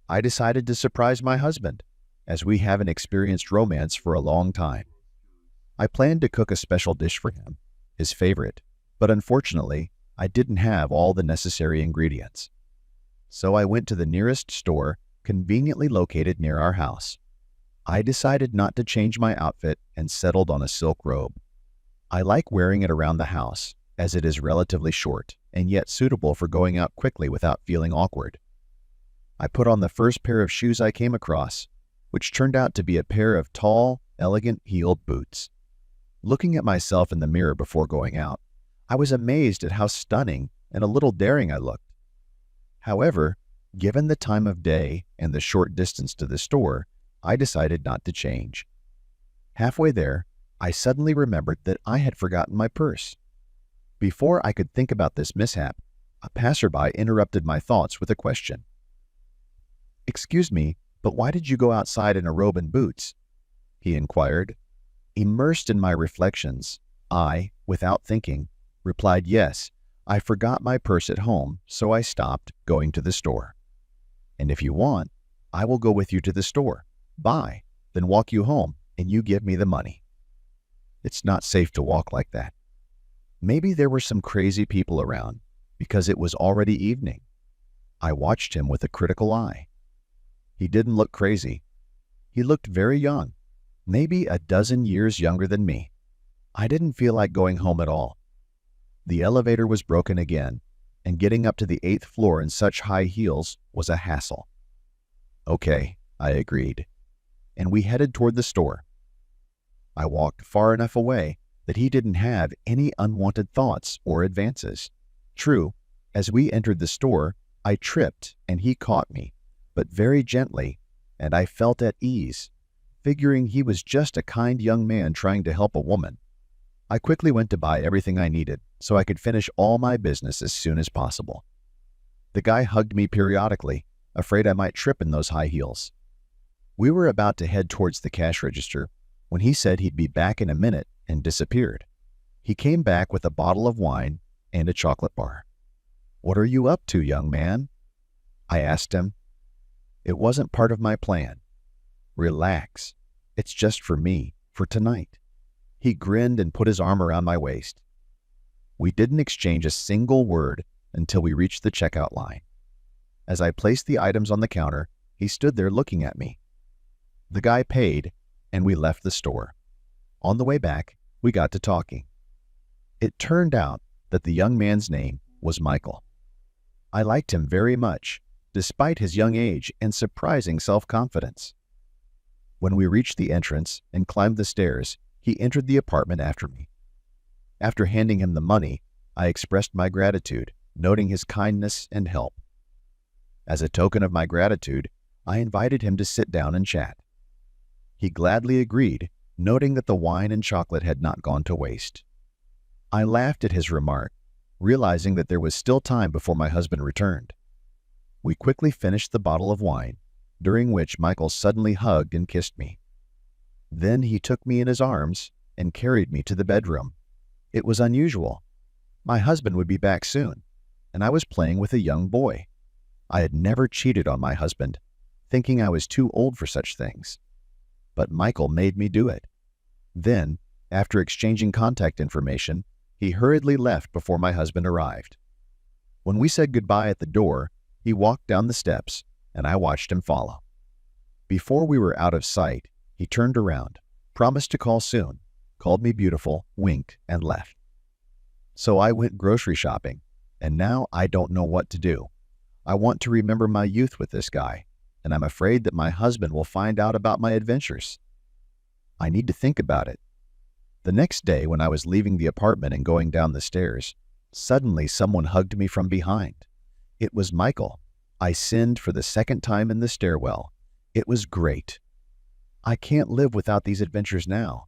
I decided to surprise my husband, as we haven't experienced romance for a long time. I planned to cook a special dish for him, his favorite, but unfortunately, I didn't have all the necessary ingredients. So I went to the nearest store, conveniently located near our house. I decided not to change my outfit and settled on a silk robe. I like wearing it around the house, as it is relatively short and yet suitable for going out quickly without feeling awkward. I put on the first pair of shoes I came across, which turned out to be a pair of tall, elegant heeled boots. Looking at myself in the mirror before going out, I was amazed at how stunning and a little daring I looked. However, given the time of day and the short distance to the store, I decided not to change. Halfway there, I suddenly remembered that I had forgotten my purse. Before I could think about this mishap, a passerby interrupted my thoughts with a question. "Excuse me, but why did you go outside in a robe and boots?" he inquired. Immersed in my reflections, I, without thinking, replied, "Yes, I forgot my purse at home, so I stopped going to the store. And if you want, I will go with you to the store, buy, then walk you home, and you give me the money." It's not safe to walk like that. Maybe there were some crazy people around, because it was already evening. I watched him with a critical eye. He didn't look crazy. He looked very young, maybe a dozen years younger than me. I didn't feel like going home at all. The elevator was broken again, and getting up to the 8th floor in such high heels was a hassle. "Okay," I agreed, and we headed toward the store. I walked far enough away that he didn't have any unwanted thoughts or advances. True, as we entered the store, I tripped and he caught me, but very gently, and I felt at ease, figuring he was just a kind young man trying to help a woman. I quickly went to buy everything I needed so I could finish all my business as soon as possible. The guy hugged me periodically, afraid I might trip in those high heels. We were about to head towards the cash register when he said he'd be back in a minute and disappeared. He came back with a bottle of wine and a chocolate bar. "What are you up to, young man?" I asked him. It wasn't part of my plan. "Relax. It's just for me, for tonight." He grinned and put his arm around my waist. We didn't exchange a single word until we reached the checkout line. As I placed the items on the counter, he stood there looking at me. The guy paid, and we left the store. On the way back, we got to talking. It turned out that the young man's name was Michael. I liked him very much, despite his young age and surprising self-confidence. When we reached the entrance and climbed the stairs, he entered the apartment after me. After handing him the money, I expressed my gratitude, noting his kindness and help. As a token of my gratitude, I invited him to sit down and chat. He gladly agreed, noting that the wine and chocolate had not gone to waste. I laughed at his remark, realizing that there was still time before my husband returned. We quickly finished the bottle of wine, during which Michael suddenly hugged and kissed me. Then he took me in his arms and carried me to the bedroom. It was unusual. My husband would be back soon, and I was playing with a young boy. I had never cheated on my husband, thinking I was too old for such things. But Michael made me do it. Then, after exchanging contact information, he hurriedly left before my husband arrived. When we said goodbye at the door, he walked down the steps, and I watched him follow. Before we were out of sight, he turned around, promised to call soon, called me beautiful, winked, and left. So I went grocery shopping, and now I don't know what to do. I want to remember my youth with this guy, and I'm afraid that my husband will find out about my adventures. I need to think about it. The next day, when I was leaving the apartment and going down the stairs, suddenly someone hugged me from behind. It was Michael. I sinned for the second time in the stairwell. It was great. I can't live without these adventures now.